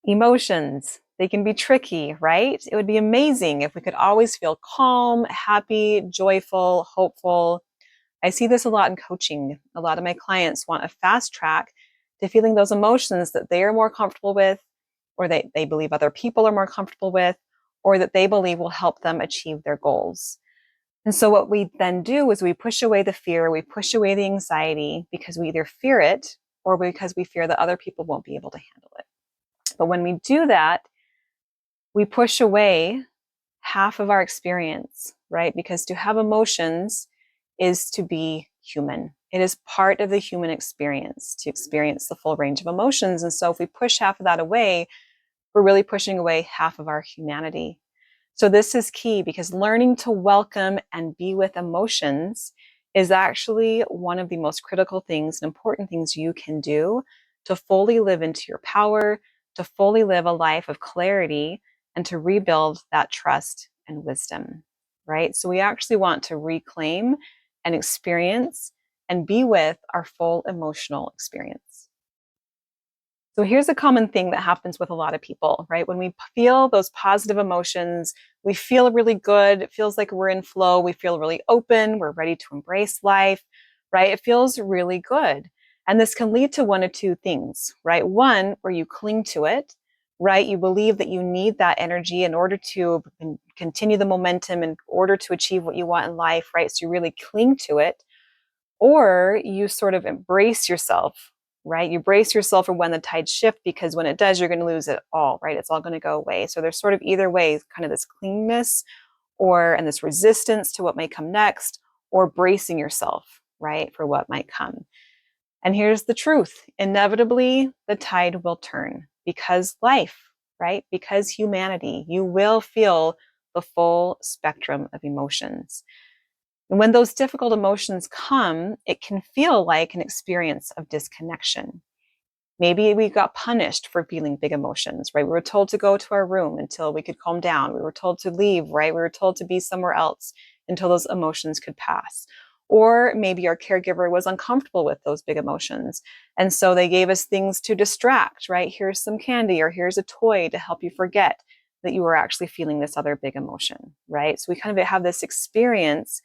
Emotions, they can be tricky, right? It would be amazing if we could always feel calm, happy, joyful, hopeful. I see this a lot in coaching. A lot of my clients want a fast track to feeling those emotions that they are more comfortable with, or they believe other people are more comfortable with, or that they believe will help them achieve their goals. And so, what we then do is we push away the fear, we push away the anxiety because we either fear it or because we fear that other people won't be able to handle it. But when we do that, we push away half of our experience, right? Because to have emotions is to be human. It is part of the human experience to experience the full range of emotions. And so if we push half of that away, we're really pushing away half of our humanity. So this is key because learning to welcome and be with emotions is actually one of the most critical things and important things you can do to fully live into your power, to fully live a life of clarity, and to rebuild that trust and wisdom, right? So we actually want to reclaim and experience and be with our full emotional experience. So here's a common thing that happens with a lot of people, right? When we feel those positive emotions, we feel really good. It feels like we're in flow. We feel really open. We're ready to embrace life, right? It feels really good. And this can lead to one of two things, right? One, where you cling to it, right? You believe that you need that energy in order to continue the momentum, in order to achieve what you want in life, right? So you really cling to it. Or you sort of embrace yourself, right? You brace yourself for when the tides shift because when it does, you're going to lose it all, right? It's all going to go away. So there's sort of either way, kind of this cleanness and this resistance to what may come next, or bracing yourself, right, for what might come. And here's the truth. Inevitably, the tide will turn because life, right? Because humanity, you will feel the full spectrum of emotions. And when those difficult emotions come, it can feel like an experience of disconnection. Maybe we got punished for feeling big emotions, right? We were told to go to our room until we could calm down. We were told to leave, right? We were told to be somewhere else until those emotions could pass. Or maybe our caregiver was uncomfortable with those big emotions. And so they gave us things to distract, right? Here's some candy or here's a toy to help you forget that you were actually feeling this other big emotion, right? So we kind of have this experience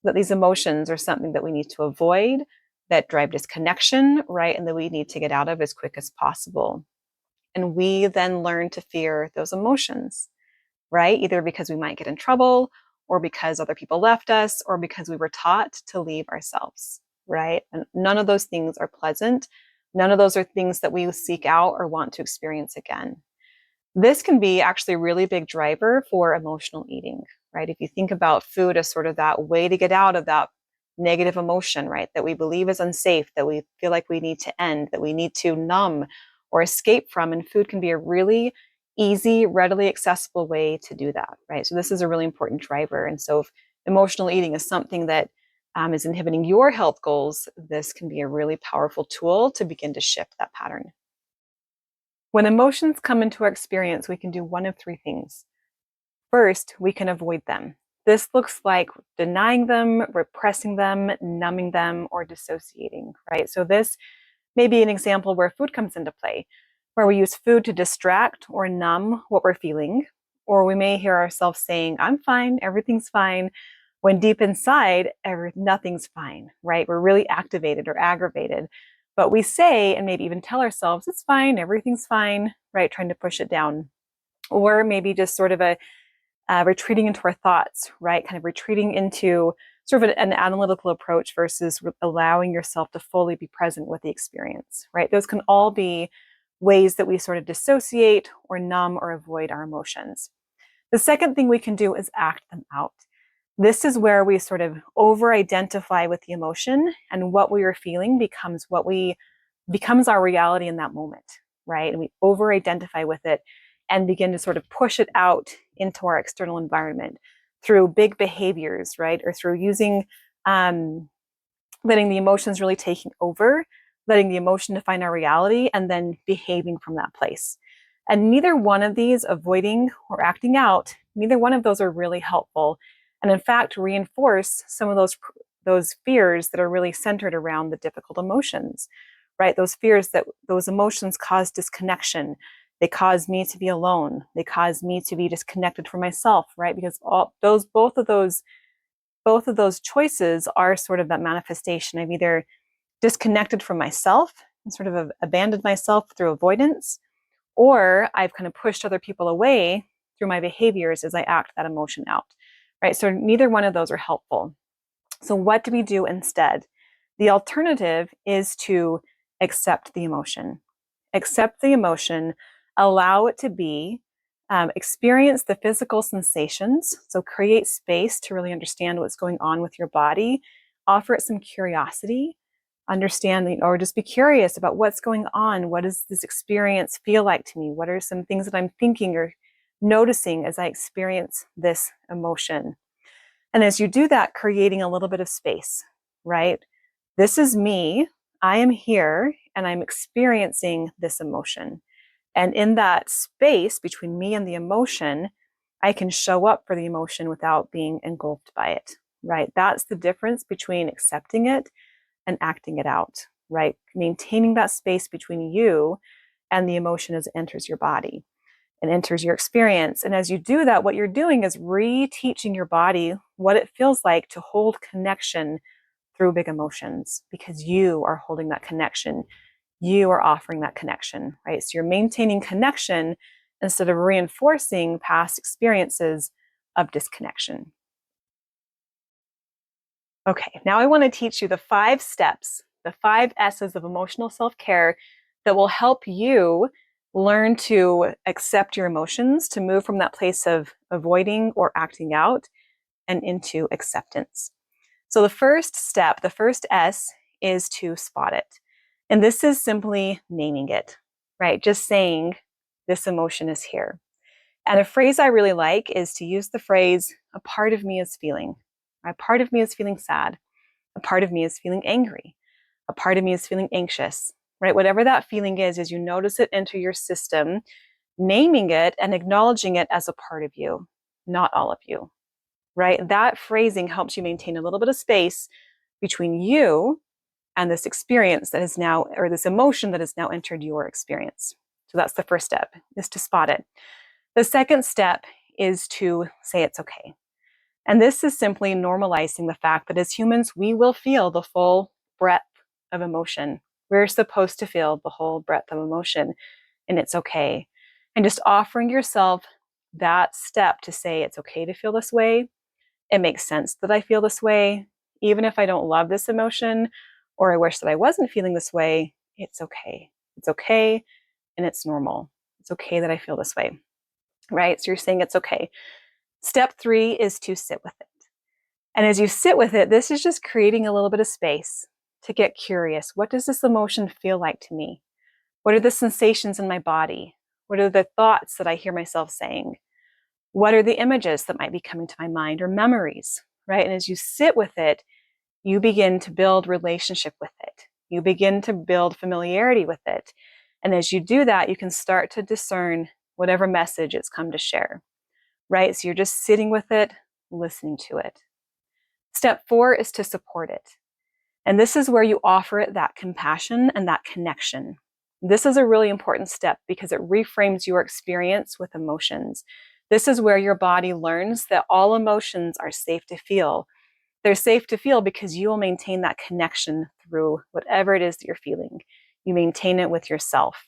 that these emotions are something that we need to avoid, that drive disconnection, right? And that we need to get out of as quick as possible. And we then learn to fear those emotions, right? Either because we might get in trouble, or because other people left us, or because we were taught to leave ourselves, right? And none of those things are pleasant. None of those are things that we seek out or want to experience again. This can be actually a really big driver for emotional eating, right? If you think about food as sort of that way to get out of that negative emotion, right? That we believe is unsafe, that we feel like we need to end, that we need to numb or escape from. And food can be a really easy, readily accessible way to do that, right? So this is a really important driver. And so if emotional eating is something that is inhibiting your health goals, this can be a really powerful tool to begin to shift that pattern. When emotions come into our experience, we can do one of three things. First, we can avoid them. This looks like denying them, repressing them, numbing them, or dissociating, right? So this may be an example where food comes into play, where we use food to distract or numb what we're feeling, or we may hear ourselves saying, I'm fine, everything's fine, when deep inside, nothing's fine, right? We're really activated or aggravated. But we say, and maybe even tell ourselves, it's fine, everything's fine, right? Trying to push it down. Or maybe just sort of a retreating into our thoughts, right? Kind of retreating into sort of an analytical approach versus allowing yourself to fully be present with the experience, right? Those can all be ways that we sort of dissociate or numb or avoid our emotions. The second thing we can do is act them out. This is where we sort of over identify with the emotion, and what we are feeling becomes our reality in that moment, right? And we over identify with it and begin to sort of push it out into our external environment through big behaviors, right? Or through using, letting the emotions really taking over, letting the emotion define our reality, and then behaving from that place. And neither one of these, avoiding or acting out, neither one of those are really helpful. And in fact, reinforce some of those fears that are really centered around the difficult emotions, right? Those fears that those emotions cause disconnection, They cause me to be alone. They cause me to be disconnected from myself, right? Because both of those choices are sort of that manifestation. I've either disconnected from myself and sort of abandoned myself through avoidance, or I've kind of pushed other people away through my behaviors as I act that emotion out, right? So neither one of those are helpful. So what do we do instead? The alternative is to accept the emotion. Accept the emotion, allow it to be, experience the physical sensations. So create space to really understand what's going on with your body. Offer it some curiosity, understand, or just be curious about what's going on. What does this experience feel like to me? What are some things that I'm thinking or noticing as I experience this emotion? And as you do that, creating a little bit of space, right? This is me. I am here and I'm experiencing this emotion. And in that space between me and the emotion, I can show up for the emotion without being engulfed by it, right? That's the difference between accepting it and acting it out, right? Maintaining that space between you and the emotion as it enters your body and enters your experience. And as you do that, what you're doing is reteaching your body what it feels like to hold connection through big emotions, because you are holding that connection. You are offering that connection, right? So you're maintaining connection instead of reinforcing past experiences of disconnection. Okay, now I want to teach you the 5 steps, the 5 S's of emotional self-care that will help you learn to accept your emotions, to move from that place of avoiding or acting out and into acceptance. So the first step, the first S, is to spot it. And this is simply naming it, right? Just saying, this emotion is here. And a phrase I really like is to use the phrase, a part of me is feeling. A part of me is feeling sad. A part of me is feeling angry. A part of me is feeling anxious, right? Whatever that feeling is, as you notice it enter your system, naming it and acknowledging it as a part of you, not all of you, right? That phrasing helps you maintain a little bit of space between you and this experience that is now, or this emotion that has now entered your experience. So that's the first step, is to spot it. The second step is to say it's okay. And this is simply normalizing the fact that as humans, we will feel the full breadth of emotion. We're supposed to feel the whole breadth of emotion, and it's okay. And just offering yourself that step to say it's okay to feel this way. It makes sense that I feel this way. Even if I don't love this emotion, or I wish that I wasn't feeling this way, it's okay. It's okay, and it's normal. It's okay that I feel this way, right? So you're saying it's okay. Step 3 is to sit with it. And as you sit with it, this is just creating a little bit of space to get curious. What does this emotion feel like to me? What are the sensations in my body? What are the thoughts that I hear myself saying? What are the images that might be coming to my mind, or memories, right? And as you sit with it, you begin to build relationship with it. You begin to build familiarity with it. And as you do that, you can start to discern whatever message it's come to share, right? So you're just sitting with it, listening to it. Step 4 is to support it. And this is where you offer it that compassion and that connection. This is a really important step because it reframes your experience with emotions. This is where your body learns that all emotions are safe to feel. They're safe to feel because you will maintain that connection through whatever it is that you're feeling. You maintain it with yourself.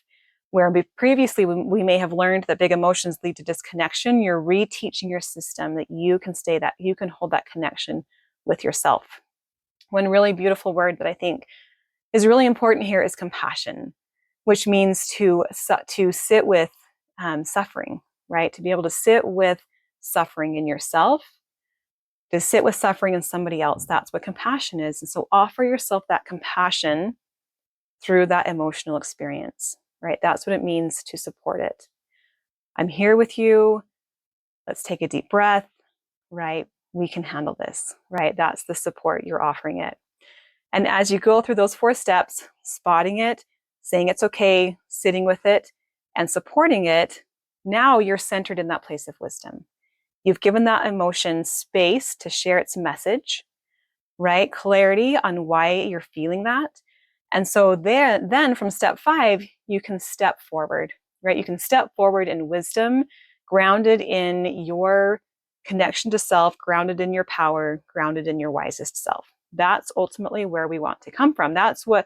Where previously we may have learned that big emotions lead to disconnection, you're reteaching your system that you can hold that connection with yourself. One really beautiful word that I think is really important here is compassion, which means to sit with suffering, right? To be able to sit with suffering in yourself, to sit with suffering in somebody else. That's what compassion is. And so offer yourself that compassion through that emotional experience, right? That's what it means to support it. I'm here with you. Let's take a deep breath, right? We can handle this, right? That's the support you're offering it. And as you go through those 4 steps, spotting it, saying it's okay, sitting with it, and supporting it, now you're centered in that place of wisdom. You've given that emotion space to share its message, right? Clarity on why you're feeling that. And so then from step 5, you can step forward right? You can step forward in wisdom, grounded in your connection to self, grounded in your power, grounded in your wisest self. That's ultimately where we want to come from. That's what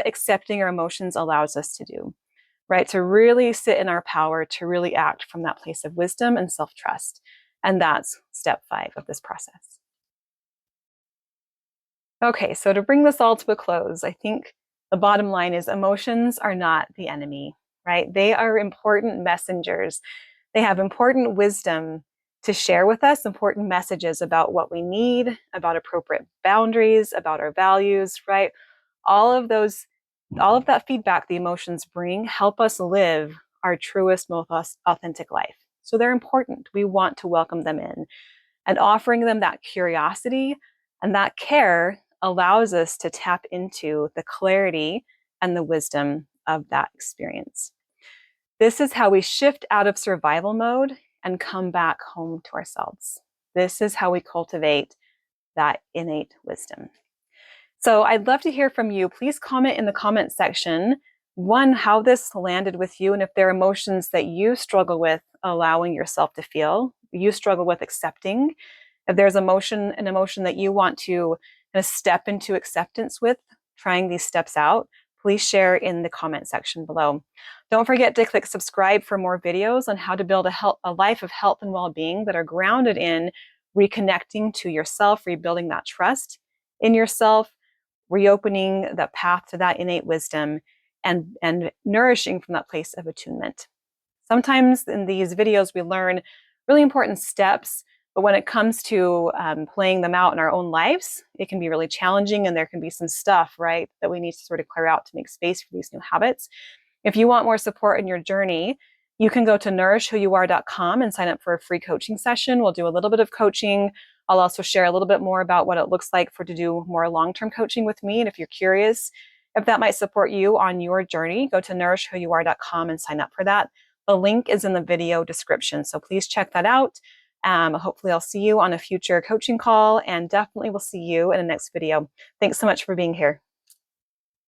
accepting our emotions allows us to do, right? To really sit in our power, to really act from that place of wisdom and self-trust. And that's step 5 of this process. Okay, so to bring this all to a close, I think the bottom line is emotions are not the enemy, right? They are important messengers. They have important wisdom to share with us, important messages about what we need, about appropriate boundaries, about our values, right? All of that feedback the emotions bring help us live our truest, most authentic life. So they're important. We want to welcome them in. And offering them that curiosity and that care allows us to tap into the clarity and the wisdom of that experience. This is how we shift out of survival mode and come back home to ourselves. This is how we cultivate that innate wisdom. So I'd love to hear from you. Please comment in the comment section, one, how this landed with you, and if there are emotions that you struggle with allowing yourself to feel, you struggle with accepting. If there's an emotion that you want to kind of step into acceptance with, trying these steps out, please share in the comment section below. Don't forget to click subscribe for more videos on how to build a life of health and well-being that are grounded in reconnecting to yourself, rebuilding that trust in yourself, reopening the path to that innate wisdom, and nourishing from that place of attunement. Sometimes in these videos, we learn really important steps, but when it comes to playing them out in our own lives, it can be really challenging, and there can be some stuff, right, that we need to sort of clear out to make space for these new habits. If you want more support in your journey, you can go to nourishwhoyouare.com and sign up for a free coaching session. We'll do a little bit of coaching. I'll also share a little bit more about what it looks like to do more long-term coaching with me. And if you're curious if that might support you on your journey, go to nourishwhoyouare.com and sign up for that. The link is in the video description, so please check that out. Hopefully I'll see you on a future coaching call, and definitely we'll see you in the next video. Thanks so much for being here.